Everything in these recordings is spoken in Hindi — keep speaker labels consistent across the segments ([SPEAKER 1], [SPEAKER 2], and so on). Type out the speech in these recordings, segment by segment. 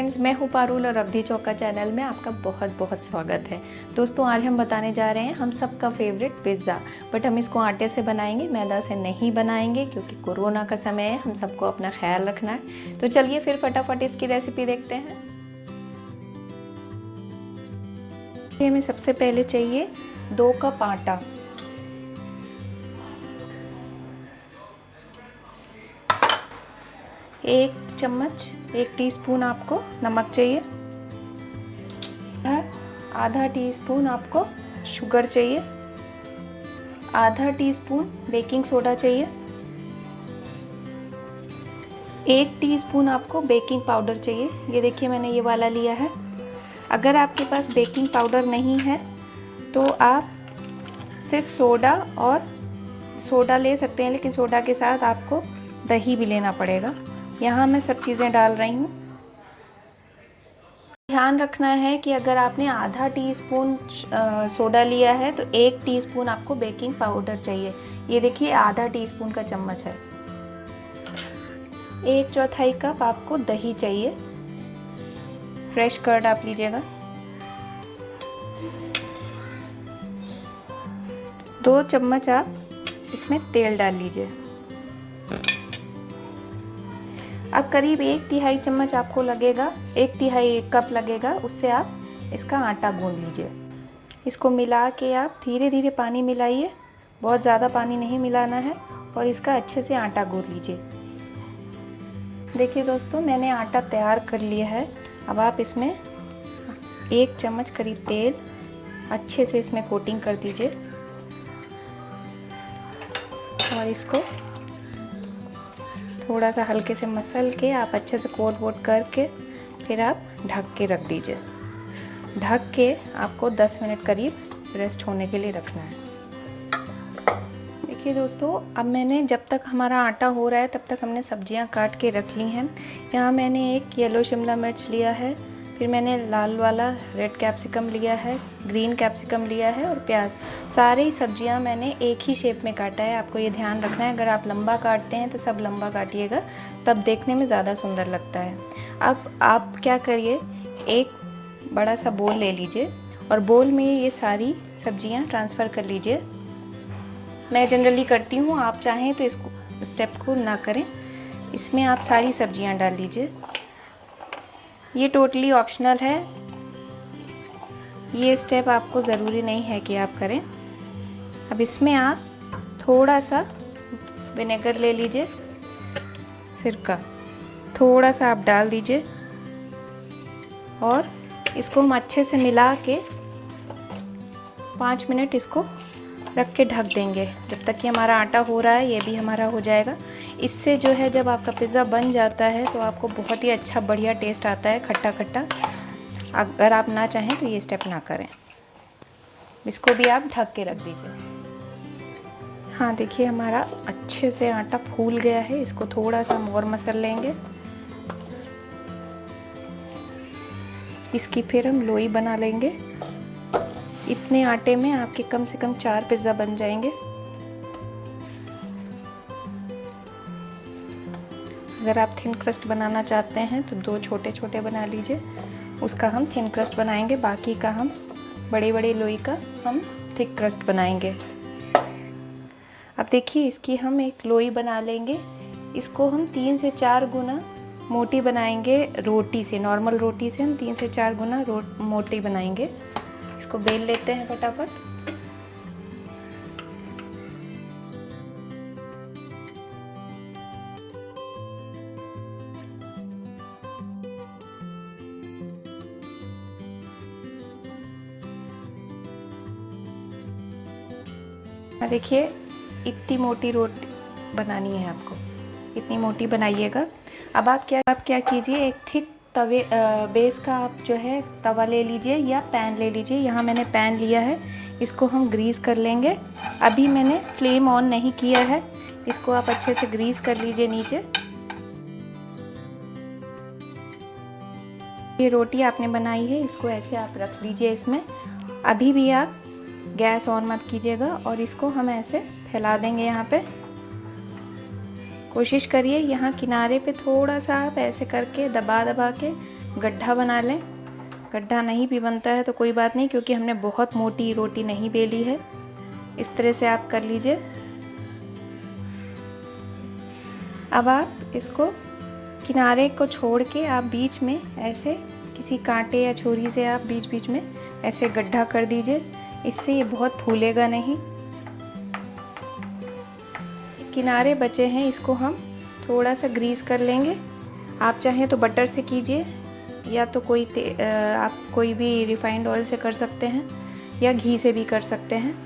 [SPEAKER 1] फ्रेंड्स, मैं हूँ पारुल और अवधि चौका चैनल में आपका बहुत बहुत स्वागत है। दोस्तों, आज हम बताने जा रहे हैं हम सबका फेवरेट पिज़्ज़ा। बट हम इसको आटे से बनाएंगे, मैदा से नहीं बनाएंगे, क्योंकि कोरोना का समय है, हम सबको अपना ख्याल रखना है। तो चलिए फिर फटाफट इसकी रेसिपी देखते हैं। हमें सबसे पहले चाहिए 2 कप आटा, 1 चम्मच 1 टीस्पून आपको नमक चाहिए, आधा टीस्पून आपको शुगर चाहिए, आधा टीस्पून बेकिंग सोडा चाहिए, 1 टीस्पून आपको बेकिंग पाउडर चाहिए। ये देखिए मैंने ये वाला लिया है। अगर आपके पास बेकिंग पाउडर नहीं है तो आप सिर्फ सोडा ले सकते हैं, लेकिन सोडा के साथ आपको दही भी लेना पड़ेगा। यहाँ मैं सब चीज़ें डाल रही हूँ। ध्यान रखना है कि अगर आपने आधा टीस्पून सोडा लिया है तो 1 टीस्पून आपको बेकिंग पाउडर चाहिए। ये देखिए आधा टीस्पून का चम्मच है। 1/4 कप आपको दही चाहिए, फ्रेश कर्ड आप लीजिएगा। 2 चम्मच आप इसमें तेल डाल लीजिए। अब करीब 1/3 चम्मच आपको लगेगा, 1/3 कप लगेगा, उससे आप इसका आटा गूंद लीजिए। इसको मिला के आप धीरे धीरे पानी मिलाइए, बहुत ज़्यादा पानी नहीं मिलाना है, और इसका अच्छे से आटा गूंद लीजिए। देखिए दोस्तों, मैंने आटा तैयार कर लिया है। अब आप इसमें 1 चम्मच करीब तेल अच्छे से इसमें कोटिंग कर दीजिए, और इसको थोड़ा सा हल्के से मसल के आप अच्छे से कोट वोट करके फिर आप ढक के रख दीजिए। ढक के आपको 10 मिनट करीब रेस्ट होने के लिए रखना है। देखिए दोस्तों, अब मैंने जब तक हमारा आटा हो रहा है तब तक हमने सब्जियां काट के रख ली हैं। यहाँ मैंने एक येलो शिमला मिर्च लिया है, फिर मैंने लाल वाला रेड कैप्सिकम लिया है, ग्रीन कैप्सिकम लिया है, और प्याज। सारी ही सब्जियां मैंने एक ही शेप में काटा है। आपको ये ध्यान रखना है, अगर आप लंबा काटते हैं तो सब लंबा काटिएगा, तब देखने में ज़्यादा सुंदर लगता है। अब आप क्या करिए, एक बड़ा सा बोल ले लीजिए और बोल में ये सारी सब्जियां ट्रांसफ़र कर लीजिए। मैं जनरली करती हूँ, आप चाहें तो इसको स्टेप को ना करें। इसमें आप सारी सब्जियां डाल लीजिए। ये टोटली ऑप्शनल है, ये स्टेप आपको ज़रूरी नहीं है कि आप करें। अब इसमें आप थोड़ा सा विनेगर ले लीजिए, सिरका थोड़ा सा आप डाल दीजिए, और इसको हम अच्छे से मिला के 5 मिनट इसको रख के ढक देंगे, जब तक कि हमारा आटा हो रहा है। ये भी हमारा हो जाएगा। इससे जो है, जब आपका पिज़्ज़ा बन जाता है तो आपको बहुत ही अच्छा बढ़िया टेस्ट आता है, खट्टा खट्टा। अगर आप ना चाहें तो ये स्टेप ना करें। इसको भी आप ढक के रख दीजिए। हाँ देखिए, हमारा अच्छे से आटा फूल गया है। इसको थोड़ा सा और मसल लेंगे। इसकी फिर हम लोई बना लेंगे। इतने आटे में आपके कम से कम 4 पिज़्ज़ा बन जाएंगे। अगर आप थिन क्रस्ट बनाना चाहते हैं तो 2 छोटे छोटे बना लीजिए, उसका हम थिन क्रस्ट बनाएंगे। बाकी का हम बड़े बड़े लोई का हम थिक क्रस्ट बनाएंगे। अब देखिए, इसकी हम एक लोई बना लेंगे। इसको हम 3 से 4 गुना मोटी बनाएंगे रोटी से। नॉर्मल रोटी से हम 3 से 4 गुना मोटी बनाएंगे। इसको बेल लेते हैं फटाफट। देखिए, इतनी मोटी रोटी बनानी है आपको, इतनी मोटी बनाइएगा। अब आप क्या कीजिए, एक थिक तवे बेस का आप जो है तवा ले लीजिए या पैन ले लीजिए। यहाँ मैंने पैन लिया है, इसको हम ग्रीस कर लेंगे। अभी मैंने फ्लेम ऑन नहीं किया है, इसको आप अच्छे से ग्रीस कर लीजिए नीचे। ये रोटी आपने बनाई है, इसको ऐसे आप रख लीजिए इसमें। अभी भी आप गैस ऑन मत कीजिएगा, और इसको हम ऐसे फैला देंगे। यहाँ पे कोशिश करिए, यहाँ किनारे पे थोड़ा सा आप ऐसे करके दबा दबा के गड्ढा बना लें। गड्ढा नहीं भी बनता है तो कोई बात नहीं, क्योंकि हमने बहुत मोटी रोटी नहीं बेली है। इस तरह से आप कर लीजिए। अब आप इसको किनारे को छोड़ के आप बीच में ऐसे किसी कांटे या छुरी से आप बीच बीच में ऐसे गड्ढा कर दीजिए। इससे ये बहुत फूलेगा नहीं। किनारे बचे हैं, इसको हम थोड़ा सा ग्रीस कर लेंगे। आप चाहें तो बटर से कीजिए, या तो आप कोई भी रिफाइंड ऑयल से कर सकते हैं, या घी से भी कर सकते हैं।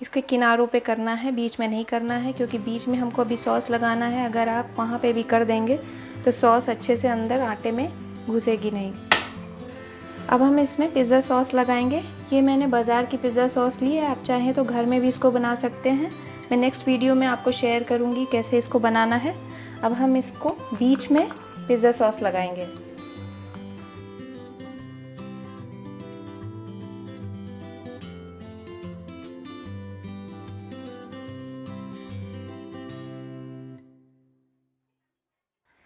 [SPEAKER 1] इसके किनारों पे करना है, बीच में नहीं करना है, क्योंकि बीच में हमको अभी सॉस लगाना है। अगर आप वहाँ पे भी कर देंगे तो सॉस अच्छे से अंदर आटे में घुसेगी नहीं। अब हम इसमें पिज़्ज़ा सॉस लगाएंगे। ये मैंने बाज़ार की पिज़्ज़ा सॉस ली है, आप चाहें तो घर में भी इसको बना सकते हैं। मैं नेक्स्ट वीडियो में आपको शेयर करूँगी कैसे इसको बनाना है। अब हम इसको बीच में पिज़्ज़ा सॉस लगाएंगे।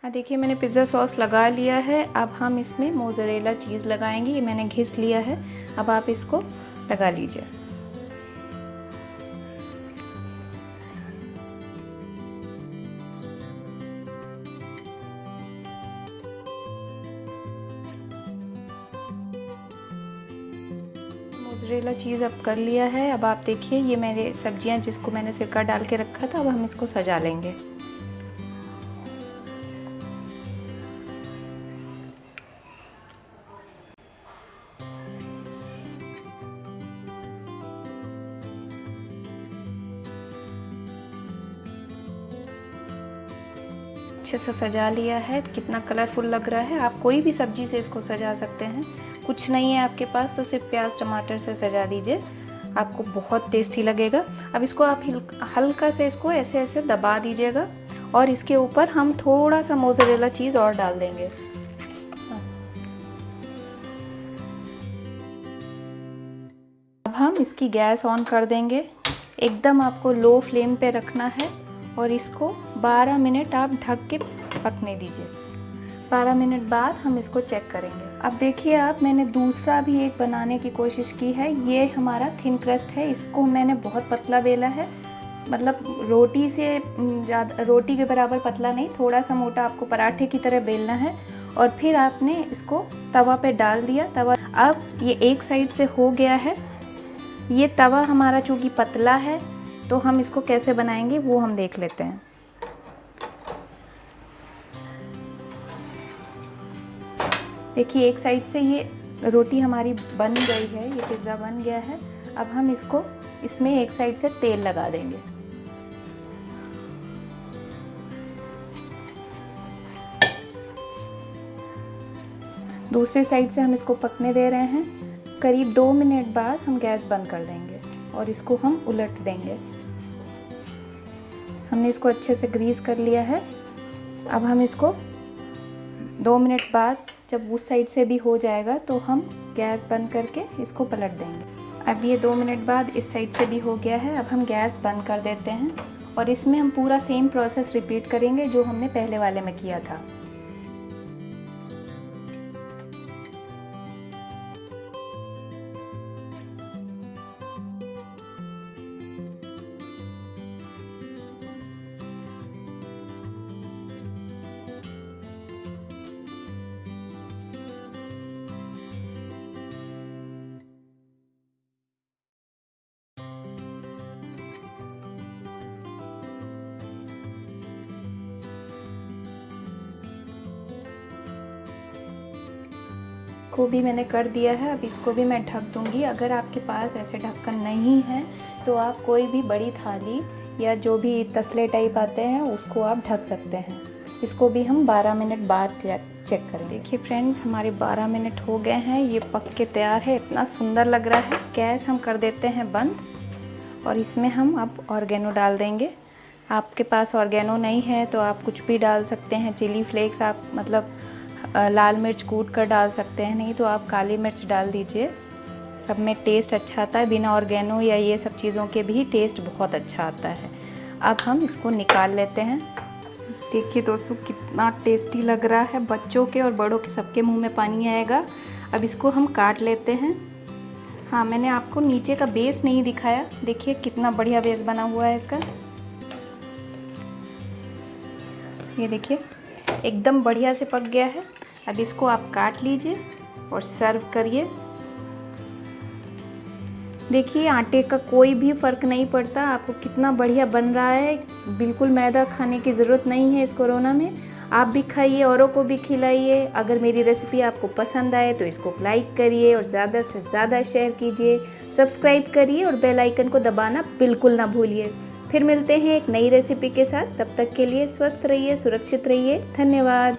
[SPEAKER 1] देखिए मैंने पिज़्ज़ा सॉस लगा लिया है। अब हम इसमें मोज़रेला चीज़ लगाएंगे। ये मैंने घिस लिया है। अब आप इसको लगा लीजिए। मोज़रेला चीज़ अब कर लिया है। अब आप देखिए ये मेरे सब्जियां जिसको मैंने सिरका डाल के रखा था, अब हम इसको सजा लेंगे। अच्छे से सजा लिया है। कितना कलरफुल लग रहा है। आप कोई भी सब्जी से इसको सजा सकते हैं। कुछ नहीं है आपके पास तो सिर्फ प्याज टमाटर से सजा दीजिए, आपको बहुत टेस्टी लगेगा। अब इसको आप हल्का से इसको ऐसे ऐसे दबा दीजिएगा, और इसके ऊपर हम थोड़ा सा मोज़रेला चीज़ और डाल देंगे। अब हम इसकी गैस ऑन कर देंगे। एकदम आपको लो फ्लेम पे रखना है, और इसको 12 मिनट आप ढक के पकने दीजिए। 12 मिनट बाद हम इसको चेक करेंगे। अब देखिए आप, मैंने दूसरा भी एक बनाने की कोशिश की है। ये हमारा थिन क्रस्ट है। इसको मैंने बहुत पतला बेला है, मतलब रोटी से ज़्यादा, रोटी के बराबर पतला नहीं, थोड़ा सा मोटा आपको पराठे की तरह बेलना है। और फिर आपने इसको तवा पे डाल दिया। तवा अब ये एक साइड से हो गया है। ये तवा हमारा चूँकि पतला है तो हम इसको कैसे बनाएंगे वो हम देख लेते हैं। देखिए एक साइड से ये रोटी हमारी बन गई है, ये पिज़्ज़ा बन गया है। अब हम इसको इसमें एक साइड से तेल लगा देंगे। दूसरी साइड से हम इसको पकने दे रहे हैं। करीब 2 मिनट बाद हम गैस बंद कर देंगे और इसको हम उलट देंगे। हमने इसको अच्छे से ग्रीस कर लिया है। अब हम इसको 2 मिनट बाद जब उस साइड से भी हो जाएगा तो हम गैस बंद करके इसको पलट देंगे। अब ये 2 मिनट बाद इस साइड से भी हो गया है। अब हम गैस बंद कर देते हैं और इसमें हम पूरा सेम प्रोसेस रिपीट करेंगे जो हमने पहले वाले में किया था। को भी मैंने कर दिया है। अब इसको भी मैं ढक दूंगी। अगर आपके पास ऐसे ढक्कन नहीं है तो आप कोई भी बड़ी थाली या जो भी तसले टाइप आते हैं उसको आप ढक सकते हैं। इसको भी हम 12 मिनट बाद चेक करें। देखिए फ्रेंड्स, हमारे 12 मिनट हो गए हैं। ये पक के तैयार है। इतना सुंदर लग रहा है। गैस हम कर देते हैं बंद और इसमें हम अब ऑर्गेनो डाल देंगे। आपके पास ऑर्गेनो नहीं है तो आप कुछ भी डाल सकते हैं। चिली फ्लेक्स आप मतलब लाल मिर्च कूट कर डाल सकते हैं, नहीं तो आप काली मिर्च डाल दीजिए। सब में टेस्ट अच्छा आता है। बिना ऑर्गेनो या ये सब चीज़ों के भी टेस्ट बहुत अच्छा आता है। अब हम इसको निकाल लेते हैं। देखिए दोस्तों कितना टेस्टी लग रहा है, बच्चों के और बड़ों के सबके मुंह में पानी आएगा। अब इसको हम काट लेते हैं। हाँ, मैंने आपको नीचे का बेस नहीं दिखाया, देखिए कितना बढ़िया बेस बना हुआ है इसका। ये देखिए एकदम बढ़िया से पक गया है। अब इसको आप काट लीजिए और सर्व करिए। देखिए आटे का कोई भी फ़र्क नहीं पड़ता, आपको कितना बढ़िया बन रहा है। बिल्कुल मैदा खाने की ज़रूरत नहीं है इस कोरोना में। आप भी खाइए, औरों को भी खिलाइए। अगर मेरी रेसिपी आपको पसंद आए तो इसको लाइक करिए और ज़्यादा से ज़्यादा शेयर कीजिए। सब्सक्राइब करिए और बेल आइकन को दबाना बिल्कुल ना भूलिए। फिर मिलते हैं एक नई रेसिपी के साथ। तब तक के लिए स्वस्थ रहिए, सुरक्षित रहिए। धन्यवाद।